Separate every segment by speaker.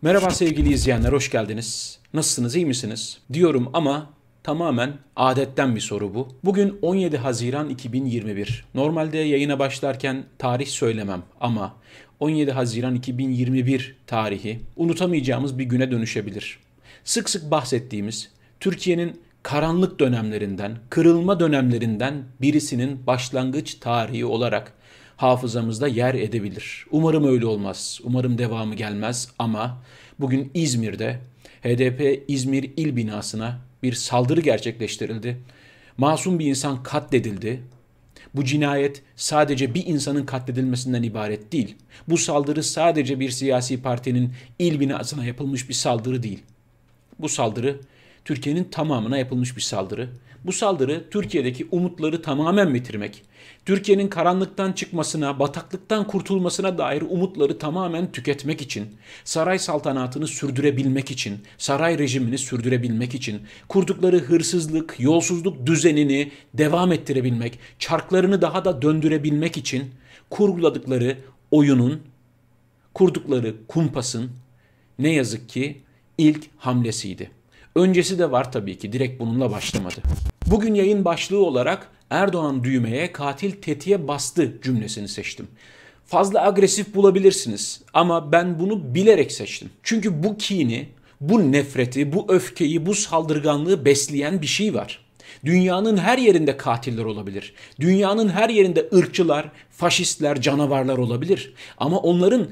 Speaker 1: Merhaba sevgili izleyenler, hoş geldiniz. Nasılsınız, iyi misiniz? Diyorum ama tamamen adetten bir soru bu. Bugün 17 Haziran 2021. Normalde yayına başlarken tarih söylemem ama 17 Haziran 2021 tarihi unutamayacağımız bir güne dönüşebilir. Sık sık bahsettiğimiz Türkiye'nin karanlık dönemlerinden, kırılma dönemlerinden birisinin başlangıç tarihi olarak hafızamızda yer edebilir. Umarım öyle olmaz. Umarım devamı gelmez ama bugün İzmir'de HDP İzmir İl Binası'na bir saldırı gerçekleştirildi. Masum bir insan katledildi. Bu cinayet sadece bir insanın katledilmesinden ibaret değil. Bu saldırı sadece bir siyasi partinin il binasına yapılmış bir saldırı değil. Bu saldırı Türkiye'nin tamamına yapılmış bir saldırı. Bu saldırı Türkiye'deki umutları tamamen bitirmek, Türkiye'nin karanlıktan çıkmasına, bataklıktan kurtulmasına dair umutları tamamen tüketmek için, saray saltanatını sürdürebilmek için, saray rejimini sürdürebilmek için, kurdukları hırsızlık, yolsuzluk düzenini devam ettirebilmek, çarklarını daha da döndürebilmek için kurguladıkları oyunun, kurdukları kumpasın ne yazık ki ilk hamlesiydi. Öncesi de var tabii ki, direkt bununla başlamadı. Bugün yayın başlığı olarak Erdoğan düğmeye, katil tetiğe bastı cümlesini seçtim. Fazla agresif bulabilirsiniz ama ben bunu bilerek seçtim. Çünkü bu kini, bu nefreti, bu öfkeyi, bu saldırganlığı besleyen bir şey var. Dünyanın her yerinde katiller olabilir. Dünyanın her yerinde ırkçılar, faşistler, canavarlar olabilir. Ama onların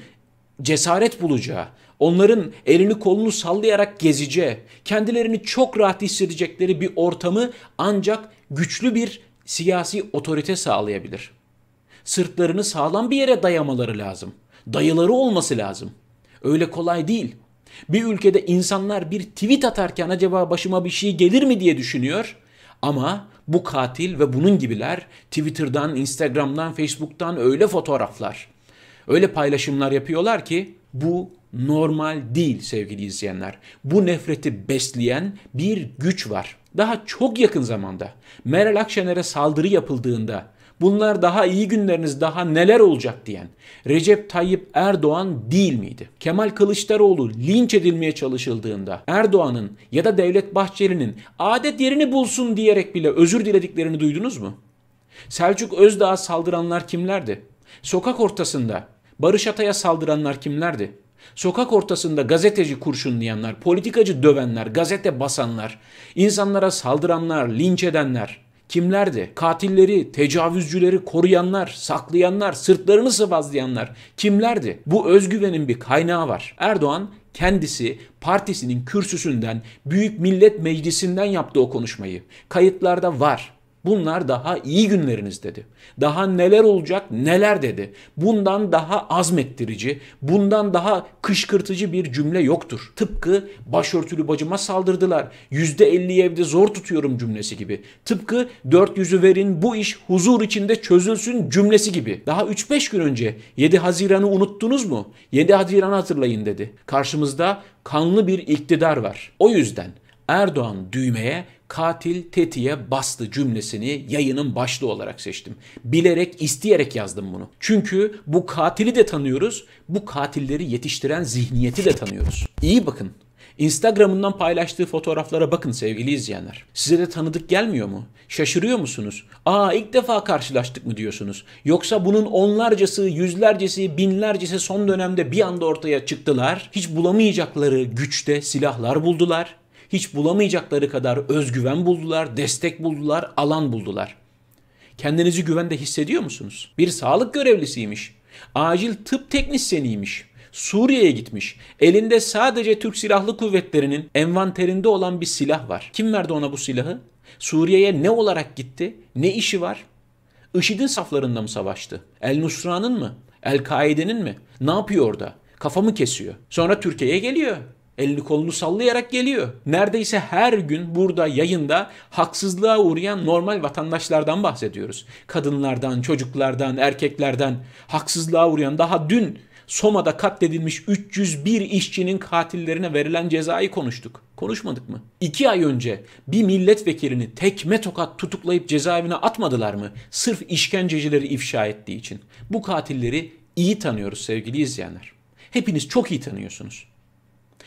Speaker 1: cesaret bulacağı, onların elini kolunu sallayarak gezeceği, kendilerini çok rahat hissedecekleri bir ortamı ancak güçlü bir siyasi otorite sağlayabilir. Sırtlarını sağlam bir yere dayamaları lazım. Dayıları olması lazım. Öyle kolay değil. Bir ülkede insanlar bir tweet atarken acaba başıma bir şey gelir mi diye düşünüyor. Ama bu katil ve bunun gibiler Twitter'dan, Instagram'dan, Facebook'tan öyle fotoğraflar, öyle paylaşımlar yapıyorlar ki bu normal değil sevgili izleyenler. Bu nefreti besleyen bir güç var. Daha çok yakın zamanda Meral Akşener'e saldırı yapıldığında bunlar daha iyi günleriniz, daha neler olacak diyen Recep Tayyip Erdoğan değil miydi? Kemal Kılıçdaroğlu linç edilmeye çalışıldığında Erdoğan'ın ya da Devlet Bahçeli'nin adet yerini bulsun diyerek bile özür dilediklerini duydunuz mu? Selçuk Özdağ'a saldıranlar kimlerdi? Sokak ortasında Barış Atay'a saldıranlar kimlerdi? Sokak ortasında gazeteci kurşunlayanlar, politikacı dövenler, gazete basanlar, insanlara saldıranlar, linç edenler kimlerdi? Katilleri, tecavüzcüleri koruyanlar, saklayanlar, sırtlarını sıvazlayanlar kimlerdi? Bu özgüvenin bir kaynağı var. Erdoğan kendisi partisinin kürsüsünden, Büyük Millet Meclisi'nden yaptı o konuşmayı. Kayıtlarda var. Bunlar daha iyi günleriniz dedi. Daha neler olacak neler dedi. Bundan daha azmettirici, bundan daha kışkırtıcı bir cümle yoktur. Tıpkı başörtülü bacıma saldırdılar, %50'yi evde zor tutuyorum cümlesi gibi. Tıpkı 400'ü verin bu iş huzur içinde çözülsün cümlesi gibi. Daha 3-5 gün önce 7 Haziran'ı unuttunuz mu? 7 Haziran'ı hatırlayın dedi. Karşımızda kanlı bir iktidar var. O yüzden Erdoğan düğmeye, katil tetiğe bastı cümlesini yayının başlığı olarak seçtim. Bilerek, isteyerek yazdım bunu. Çünkü bu katili de tanıyoruz, bu katilleri yetiştiren zihniyeti de tanıyoruz. İyi bakın. Instagram'ından paylaştığı fotoğraflara bakın sevgili izleyenler. Size de tanıdık gelmiyor mu? Şaşırıyor musunuz? İlk defa karşılaştık mı diyorsunuz? Yoksa bunun onlarcası, yüzlercesi, binlercesi son dönemde bir anda ortaya çıktılar. Hiç bulamayacakları güçte silahlar buldular. Hiç bulamayacakları kadar özgüven buldular, destek buldular, alan buldular. Kendinizi güvende hissediyor musunuz? Bir sağlık görevlisiymiş, acil tıp teknisyeniymiş, Suriye'ye gitmiş. Elinde sadece Türk Silahlı Kuvvetleri'nin envanterinde olan bir silah var. Kim verdi ona bu silahı? Suriye'ye ne olarak gitti? Ne işi var? IŞİD'in saflarında mı savaştı? El Nusra'nın mı? El-Kaide'nin mi? Ne yapıyor orada? Kafamı kesiyor. Sonra Türkiye'ye geliyor. Elini kolunu sallayarak geliyor. Neredeyse her gün burada yayında haksızlığa uğrayan normal vatandaşlardan bahsediyoruz. Kadınlardan, çocuklardan, erkeklerden haksızlığa uğrayan, daha dün Soma'da katledilmiş 301 işçinin katillerine verilen cezayı konuştuk. Konuşmadık mı? 2 ay önce bir milletvekilini tekme tokat tutuklayıp cezaevine atmadılar mı? Sırf işkencecileri ifşa ettiği için. Bu katilleri iyi tanıyoruz sevgili izleyenler. Hepiniz çok iyi tanıyorsunuz.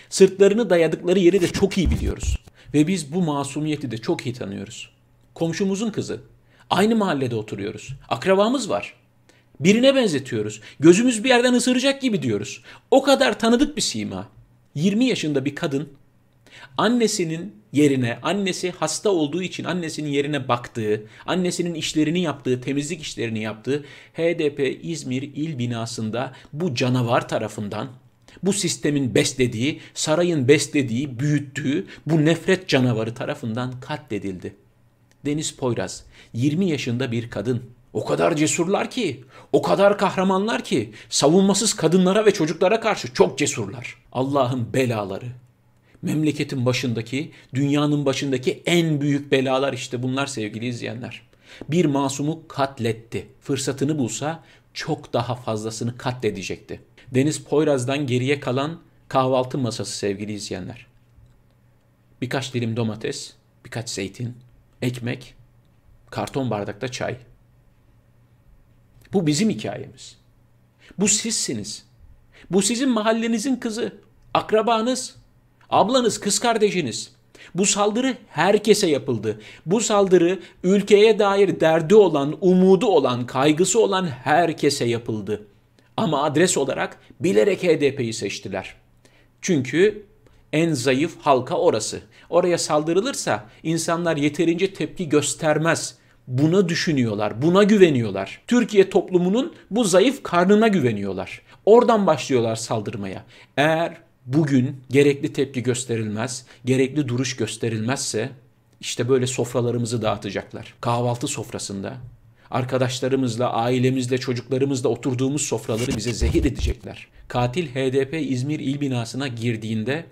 Speaker 1: Sırtlarını dayadıkları yeri de çok iyi biliyoruz. Ve biz bu masumiyeti de çok iyi tanıyoruz. Komşumuzun kızı. Aynı mahallede oturuyoruz. Akrabamız var. Birine benzetiyoruz. Gözümüz bir yerden ısıracak gibi diyoruz. O kadar tanıdık bir sima. 20 yaşında bir kadın annesinin yerine, annesi hasta olduğu için annesinin yerine baktığı, annesinin işlerini yaptığı, temizlik işlerini yaptığı HDP İzmir İl Binası'nda bu canavar tarafından, bu sistemin beslediği, sarayın beslediği, büyüttüğü bu nefret canavarı tarafından katledildi. Deniz Poyraz, 20 yaşında bir kadın. O kadar cesurlar ki, o kadar kahramanlar ki, savunmasız kadınlara ve çocuklara karşı çok cesurlar. Allah'ın belaları. Memleketin başındaki, dünyanın başındaki en büyük belalar işte bunlar sevgili izleyenler. Bir masumu katletti. Fırsatını bulsa çok daha fazlasını katledecekti. Deniz Poyraz'dan geriye kalan kahvaltı masası sevgili izleyenler. Birkaç dilim domates, birkaç zeytin, ekmek, karton bardakta çay. Bu bizim hikayemiz. Bu sizsiniz. Bu sizin mahallenizin kızı, akrabanız, ablanız, kız kardeşiniz. Bu saldırı herkese yapıldı. Bu saldırı ülkeye dair derdi olan, umudu olan, kaygısı olan herkese yapıldı. Ama adres olarak bilerek HDP'yi seçtiler. Çünkü en zayıf halka orası. Oraya saldırılırsa insanlar yeterince tepki göstermez. Buna düşünüyorlar, buna güveniyorlar. Türkiye toplumunun bu zayıf karnına güveniyorlar. Oradan başlıyorlar saldırmaya. Eğer bugün gerekli tepki gösterilmez, gerekli duruş gösterilmezse işte böyle sofralarımızı dağıtacaklar. Kahvaltı sofrasında arkadaşlarımızla, ailemizle, çocuklarımızla oturduğumuz sofraları bize zehir edecekler. Katil HDP İzmir İl Binası'na girdiğinde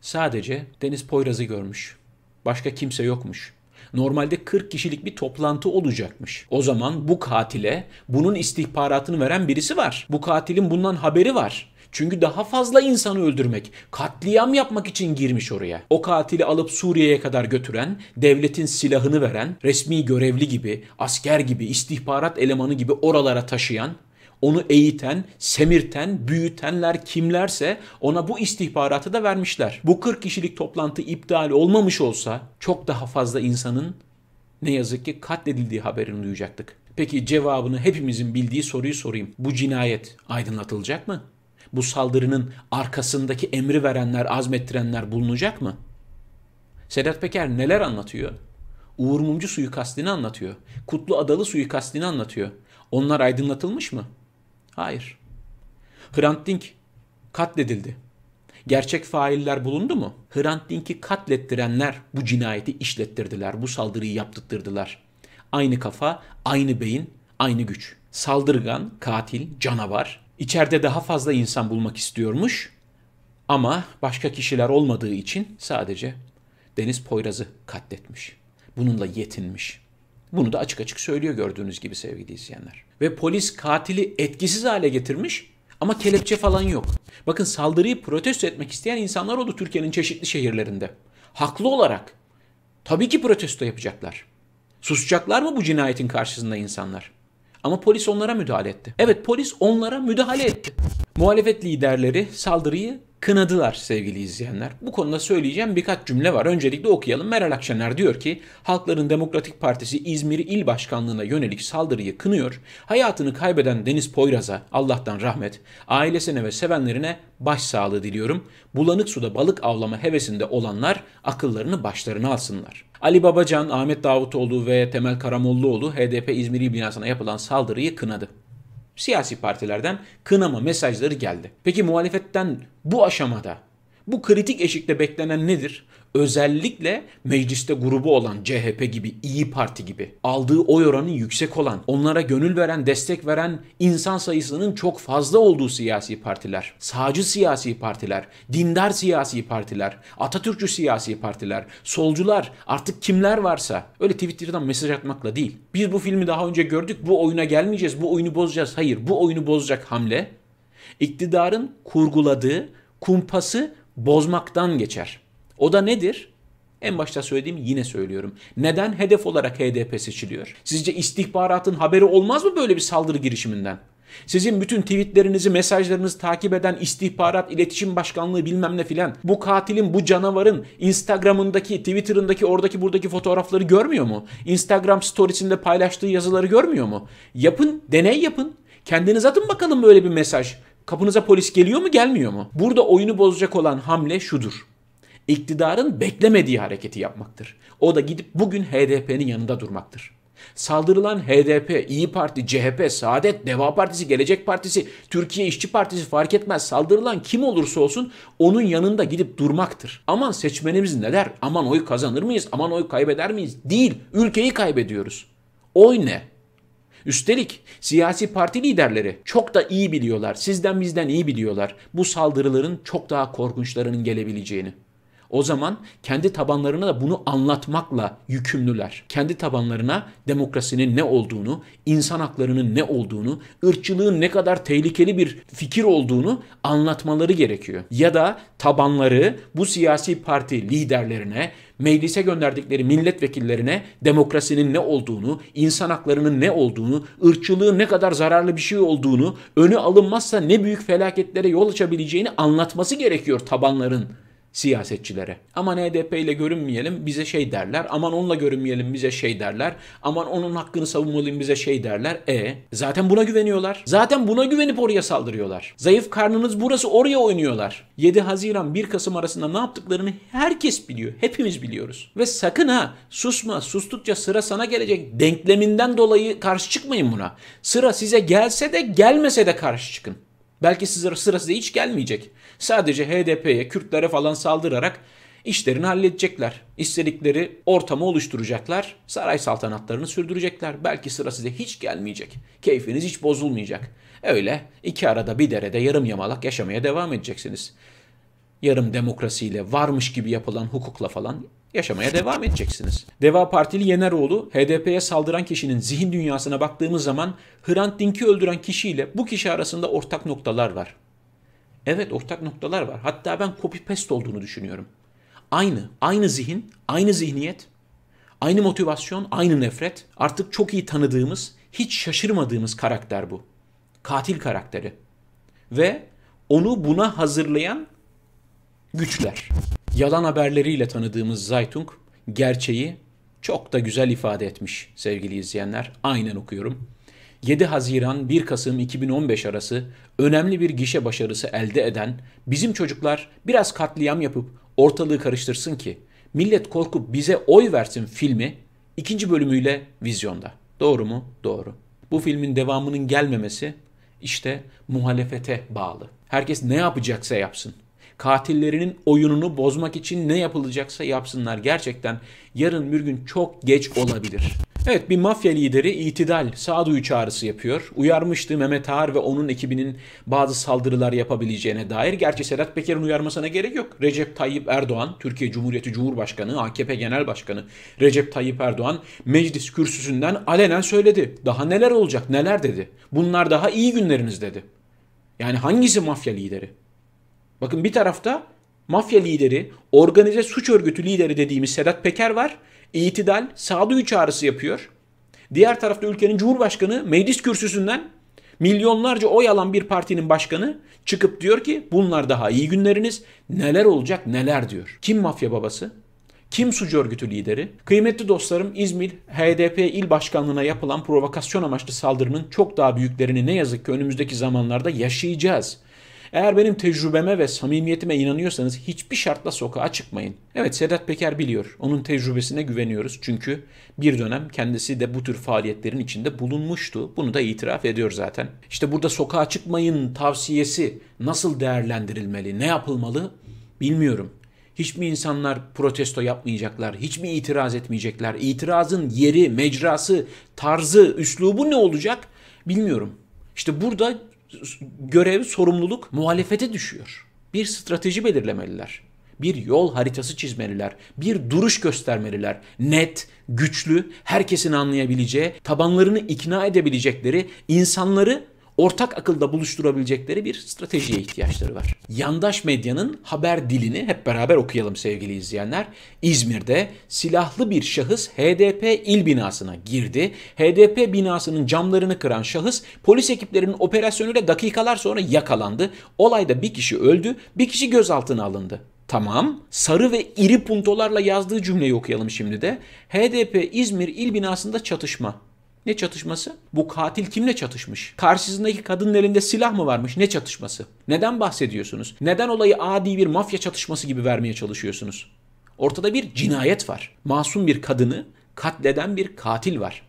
Speaker 1: sadece Deniz Poyraz'ı görmüş. Başka kimse yokmuş. Normalde 40 kişilik bir toplantı olacakmış. O zaman bu katile bunun istihbaratını veren birisi var. Bu katilin bundan haberi var. Çünkü daha fazla insanı öldürmek, katliam yapmak için girmiş oraya. O katili alıp Suriye'ye kadar götüren, devletin silahını veren, resmi görevli gibi, asker gibi, istihbarat elemanı gibi oralara taşıyan, onu eğiten, semirten, büyütenler kimlerse ona bu istihbaratı da vermişler. Bu 40 kişilik toplantı iptal olmamış olsa çok daha fazla insanın ne yazık ki katledildiği haberini duyacaktık. Peki cevabını hepimizin bildiği soruyu sorayım. Bu cinayet aydınlatılacak mı? Bu saldırının arkasındaki emri verenler, azmettirenler bulunacak mı? Sedat Peker neler anlatıyor? Uğur Mumcu suikastini anlatıyor. Kutlu Adalı suikastini anlatıyor. Onlar aydınlatılmış mı? Hayır. Hrant Dink katledildi. Gerçek failler bulundu mu? Hrant Dink'i katlettirenler bu cinayeti işlettirdiler. Bu saldırıyı yaptırttılar. Aynı kafa, aynı beyin, aynı güç. Saldırgan, katil, canavar. İçeride daha fazla insan bulmak istiyormuş. Ama başka kişiler olmadığı için sadece Deniz Poyraz'ı katletmiş. Bununla yetinmiş. Bunu da açık açık söylüyor gördüğünüz gibi sevgili izleyenler. Ve polis katili etkisiz hale getirmiş ama kelepçe falan yok. Bakın saldırıyı protesto etmek isteyen insanlar oldu Türkiye'nin çeşitli şehirlerinde. Haklı olarak. Tabii ki protesto yapacaklar. Susacaklar mı bu cinayetin karşısında insanlar? Ama polis onlara müdahale etti. Evet, polis onlara müdahale etti. Muhalefet liderleri saldırıyı kınadılar sevgili izleyenler. Bu konuda söyleyeceğim birkaç cümle var. Öncelikle okuyalım. Meral Akşener diyor ki Halkların Demokratik Partisi İzmir İl Başkanlığı'na yönelik saldırıyı kınıyor. Hayatını kaybeden Deniz Poyraz'a Allah'tan rahmet, ailesine ve sevenlerine başsağlığı diliyorum. Bulanık suda balık avlama hevesinde olanlar akıllarını başlarına alsınlar. Ali Babacan, Ahmet Davutoğlu ve Temel Karamollaoğlu HDP İzmir İl Binası'na yapılan saldırıyı kınadı. Siyasi partilerden kınama mesajları geldi. Peki muhalefetten bu aşamada, bu kritik eşikte beklenen nedir? Özellikle mecliste grubu olan CHP gibi, İyi Parti gibi, aldığı oy oranı yüksek olan, onlara gönül veren, destek veren insan sayısının çok fazla olduğu siyasi partiler, sağcı siyasi partiler, dindar siyasi partiler, Atatürkçü siyasi partiler, solcular, artık kimler varsa, öyle Twitter'dan mesaj atmakla değil. Biz bu filmi daha önce gördük, bu oyuna gelmeyeceğiz, bu oyunu bozacağız. Hayır, bu oyunu bozacak hamle, iktidarın kurguladığı kumpası bozmaktan geçer. O da nedir? En başta söylediğim yine söylüyorum. Neden hedef olarak HDP seçiliyor? Sizce istihbaratın haberi olmaz mı böyle bir saldırı girişiminden? Sizin bütün tweetlerinizi, mesajlarınızı takip eden istihbarat, iletişim başkanlığı bilmem ne filan bu katilin, bu canavarın Instagram'ındaki, Twitter'ındaki, oradaki buradaki fotoğrafları görmüyor mu? Instagram storiesinde paylaştığı yazıları görmüyor mu? Yapın, deney yapın. Kendiniz atın bakalım böyle bir mesaj. Kapınıza polis geliyor mu, gelmiyor mu? Burada oyunu bozacak olan hamle şudur. İktidarın beklemediği hareketi yapmaktır. O da gidip bugün HDP'nin yanında durmaktır. Saldırılan HDP, İyi Parti, CHP, Saadet, Deva Partisi, Gelecek Partisi, Türkiye İşçi Partisi fark etmez. Saldırılan kim olursa olsun onun yanında gidip durmaktır. Aman seçmenimiz ne der? Aman oy kazanır mıyız? Aman oy kaybeder miyiz? Değil. Ülkeyi kaybediyoruz. Oy ne? Üstelik siyasi parti liderleri çok da iyi biliyorlar. Sizden bizden iyi biliyorlar. Bu saldırıların çok daha korkunçlarının gelebileceğini. O zaman kendi tabanlarına da bunu anlatmakla yükümlüler. Kendi tabanlarına demokrasinin ne olduğunu, insan haklarının ne olduğunu, ırkçılığın ne kadar tehlikeli bir fikir olduğunu anlatmaları gerekiyor. Ya da tabanları bu siyasi parti liderlerine, meclise gönderdikleri milletvekillerine demokrasinin ne olduğunu, insan haklarının ne olduğunu, ırkçılığın ne kadar zararlı bir şey olduğunu, önü alınmazsa ne büyük felaketlere yol açabileceğini anlatması gerekiyor tabanların siyasetçilere. Aman HDP ile görünmeyelim bize şey derler. Aman onunla görünmeyelim bize şey derler. Aman onun hakkını savunmalıyım bize şey derler. Zaten buna güveniyorlar. Zaten buna güvenip oraya saldırıyorlar. Zayıf karnınız burası, oraya oynuyorlar. 7 Haziran 1 Kasım arasında ne yaptıklarını herkes biliyor. Hepimiz biliyoruz. Ve sakın ha susma, sustukça sıra sana gelecek denkleminden dolayı karşı çıkmayın buna. Sıra size gelse de gelmese de karşı çıkın. Belki sıra size hiç gelmeyecek. Sadece HDP'ye, Kürtlere falan saldırarak işlerini halledecekler. İstedikleri ortamı oluşturacaklar. Saray saltanatlarını sürdürecekler. Belki sıra size hiç gelmeyecek. Keyfiniz hiç bozulmayacak. Öyle iki arada bir derede yarım yamalak yaşamaya devam edeceksiniz. Yarım demokrasiyle, varmış gibi yapılan hukukla falan yaşamaya devam edeceksiniz. Deva Partili Yeneroğlu, HDP'ye saldıran kişinin zihin dünyasına baktığımız zaman Hrant Dink'i öldüren kişiyle bu kişi arasında ortak noktalar var. Evet, ortak noktalar var. Hatta ben copy paste olduğunu düşünüyorum. Aynı zihin, aynı zihniyet, aynı motivasyon, aynı nefret. Artık çok iyi tanıdığımız, hiç şaşırmadığımız karakter bu. Katil karakteri. Ve onu buna hazırlayan güçler. Yalan haberleriyle tanıdığımız Zaytung gerçeği çok da güzel ifade etmiş sevgili izleyenler. Aynen okuyorum. 7 Haziran 1 Kasım 2015 arası önemli bir gişe başarısı elde eden bizim çocuklar biraz katliam yapıp ortalığı karıştırsın ki millet korkup bize oy versin filmi 2. bölümüyle vizyonda. Doğru mu? Doğru. Bu filmin devamının gelmemesi işte muhalefete bağlı. Herkes ne yapacaksa yapsın. Katillerinin oyununu bozmak için ne yapılacaksa yapsınlar. Gerçekten yarın bir gün çok geç olabilir. Evet, bir mafya lideri itidal, sağduyu çağrısı yapıyor. Uyarmıştı Mehmet Ağar ve onun ekibinin bazı saldırılar yapabileceğine dair. Gerçi Sedat Peker'in uyarmasına gerek yok. Recep Tayyip Erdoğan, Türkiye Cumhuriyeti Cumhurbaşkanı, AKP Genel Başkanı Recep Tayyip Erdoğan meclis kürsüsünden alenen söyledi. Daha neler olacak, neler dedi. Bunlar daha iyi günleriniz dedi. Yani hangisi mafya lideri? Bakın bir tarafta mafya lideri, organize suç örgütü lideri dediğimiz Sedat Peker var. İtidal, sağduyu çağrısı yapıyor. Diğer tarafta ülkenin Cumhurbaşkanı meclis kürsüsünden milyonlarca oy alan bir partinin başkanı çıkıp diyor ki bunlar daha iyi günleriniz, neler olacak neler diyor. Kim mafya babası? Kim suç örgütü lideri? Kıymetli dostlarım, İzmir HDP il başkanlığına yapılan provokasyon amaçlı saldırının çok daha büyüklerini ne yazık ki önümüzdeki zamanlarda yaşayacağız. Eğer benim tecrübeme ve samimiyetime inanıyorsanız hiçbir şartla sokağa çıkmayın. Evet, Sedat Peker biliyor. Onun tecrübesine güveniyoruz. Çünkü bir dönem kendisi de bu tür faaliyetlerin içinde bulunmuştu. Bunu da itiraf ediyor zaten. İşte burada sokağa çıkmayın tavsiyesi nasıl değerlendirilmeli, ne yapılmalı bilmiyorum. Hiç mi insanlar protesto yapmayacaklar? Hiç mi itiraz etmeyecekler? İtirazın yeri, mecrası, tarzı, üslubu ne olacak? Bilmiyorum. İşte burada görev, sorumluluk muhalefete düşüyor. Bir strateji belirlemeliler. Bir yol haritası çizmeliler. Bir duruş göstermeliler. Net, güçlü, herkesin anlayabileceği, tabanlarını ikna edebilecekleri, insanları Ortak akılda buluşturabilecekleri bir stratejiye ihtiyaçları var. Yandaş medyanın haber dilini hep beraber okuyalım sevgili izleyenler. İzmir'de silahlı bir şahıs HDP il binasına girdi. HDP binasının camlarını kıran şahıs polis ekiplerinin operasyonuyla dakikalar sonra yakalandı. Olayda bir kişi öldü, bir kişi gözaltına alındı. Tamam. Sarı ve iri puntolarla yazdığı cümleyi okuyalım şimdi de. HDP İzmir il binasında çatışma. Ne çatışması? Bu katil kimle çatışmış? Karşısındaki kadının elinde silah mı varmış? Ne çatışması? Neden bahsediyorsunuz? Neden olayı adi bir mafya çatışması gibi vermeye çalışıyorsunuz? Ortada bir cinayet var. Masum bir kadını katleden bir katil var.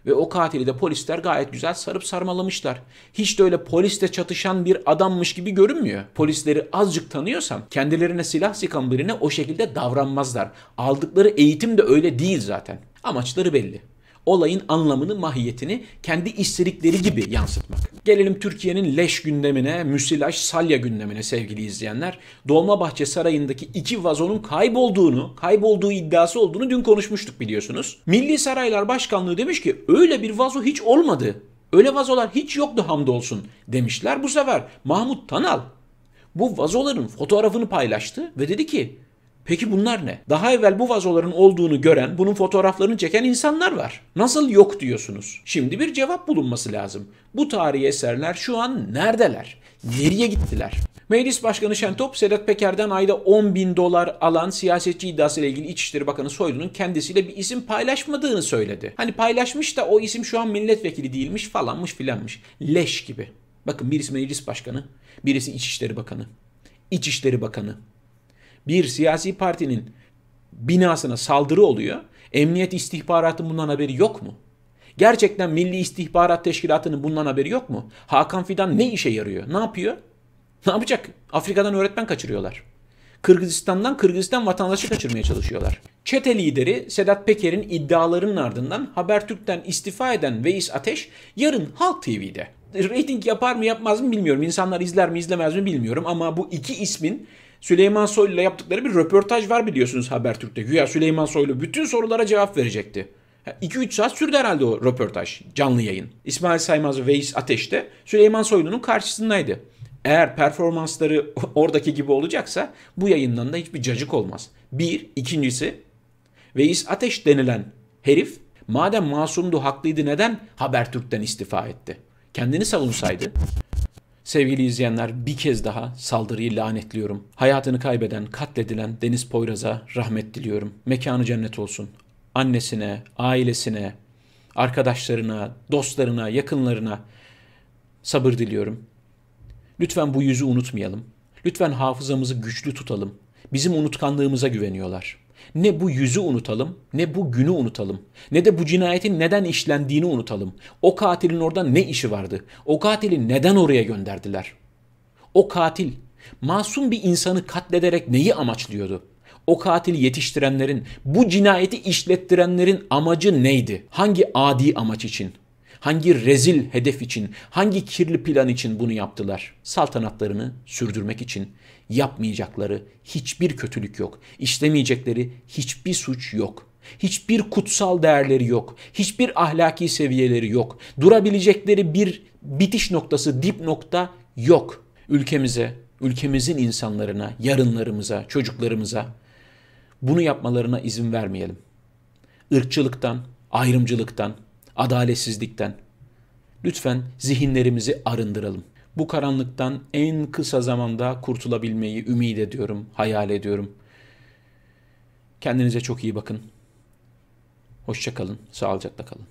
Speaker 1: Ve o katili de polisler gayet güzel sarıp sarmalamışlar. Hiç de öyle polisle çatışan bir adammış gibi görünmüyor. Polisleri azıcık tanıyorsan kendilerine silah sıkan birine o şekilde davranmazlar. Aldıkları eğitim de öyle değil zaten. Amaçları belli. Olayın anlamını, mahiyetini kendi istedikleri gibi yansıtmak. Gelelim Türkiye'nin leş gündemine, müsilaj, salya gündemine sevgili izleyenler. Dolmabahçe Sarayı'ndaki 2 vazonun kaybolduğu iddiası olduğunu dün konuşmuştuk biliyorsunuz. Milli Saraylar Başkanlığı demiş ki öyle bir vazo hiç olmadı. Öyle vazolar hiç yoktu hamdolsun demişler. Bu sefer Mahmut Tanal bu vazoların fotoğrafını paylaştı ve dedi ki peki bunlar ne? Daha evvel bu vazoların olduğunu gören, bunun fotoğraflarını çeken insanlar var. Nasıl yok diyorsunuz? Şimdi bir cevap bulunması lazım. Bu tarihi eserler şu an neredeler? Nereye gittiler? Meclis Başkanı Şentop, Sedat Peker'den ayda 10.000 dolar alan siyasetçi iddiasıyla ilgili İçişleri Bakanı Soylu'nun kendisiyle bir isim paylaşmadığını söyledi. Hani paylaşmış da o isim şu an milletvekili değilmiş falanmış filanmış. Leş gibi. Bakın birisi Meclis Başkanı, birisi İçişleri Bakanı. İçişleri Bakanı. Bir siyasi partinin binasına saldırı oluyor. Emniyet istihbaratının bundan haberi yok mu? Gerçekten Milli İstihbarat Teşkilatı'nın bundan haberi yok mu? Hakan Fidan ne işe yarıyor? Ne yapıyor? Ne yapacak? Afrika'dan öğretmen kaçırıyorlar. Kırgızistan vatandaşı kaçırmaya çalışıyorlar. Çete lideri Sedat Peker'in iddialarının ardından Habertürk'ten istifa eden Veys Ateş yarın Halk TV'de. Rating yapar mı yapmaz mı bilmiyorum. İnsanlar izler mi izlemez mi bilmiyorum ama bu iki ismin Süleyman Soylu ile yaptıkları bir röportaj var biliyorsunuz Habertürk'te. Güya Süleyman Soylu bütün sorulara cevap verecekti. 2-3 saat sürdü herhalde o röportaj, canlı yayın. İsmail Saymaz ve Veys Ateş de Süleyman Soylu'nun karşısındaydı. Eğer performansları oradaki gibi olacaksa bu yayından da hiçbir cacık olmaz. Bir, ikincisi Veys Ateş denilen herif madem masumdu, haklıydı neden Habertürk'ten istifa etti? Kendini savunsaydı. Sevgili izleyenler bir kez daha saldırıyı lanetliyorum. Hayatını kaybeden, katledilen Deniz Poyraz'a rahmet diliyorum. Mekanı cennet olsun. Annesine, ailesine, arkadaşlarına, dostlarına, yakınlarına sabır diliyorum. Lütfen bu yüzü unutmayalım. Lütfen hafızamızı güçlü tutalım. Bizim unutkanlığımıza güveniyorlar. Ne bu yüzü unutalım, ne bu günü unutalım. Ne de bu cinayetin neden işlendiğini unutalım. O katilin orada ne işi vardı? O katili neden oraya gönderdiler? O katil masum bir insanı katlederek neyi amaçlıyordu? O katili yetiştirenlerin, bu cinayeti işlettirenlerin amacı neydi? Hangi adi amaç için? Hangi rezil hedef için, hangi kirli plan için bunu yaptılar? Saltanatlarını sürdürmek için. Yapmayacakları hiçbir kötülük yok. İşlemeyecekleri hiçbir suç yok. Hiçbir kutsal değerleri yok. Hiçbir ahlaki seviyeleri yok. Durabilecekleri bir bitiş noktası, dip nokta yok. Ülkemize, ülkemizin insanlarına, yarınlarımıza, çocuklarımıza bunu yapmalarına izin vermeyelim. Irkçılıktan, ayrımcılıktan, adaletsizlikten lütfen zihinlerimizi arındıralım. Bu karanlıktan en kısa zamanda kurtulabilmeyi ümit ediyorum, hayal ediyorum. Kendinize çok iyi bakın. Hoşça kalın, sağlıcakla kalın.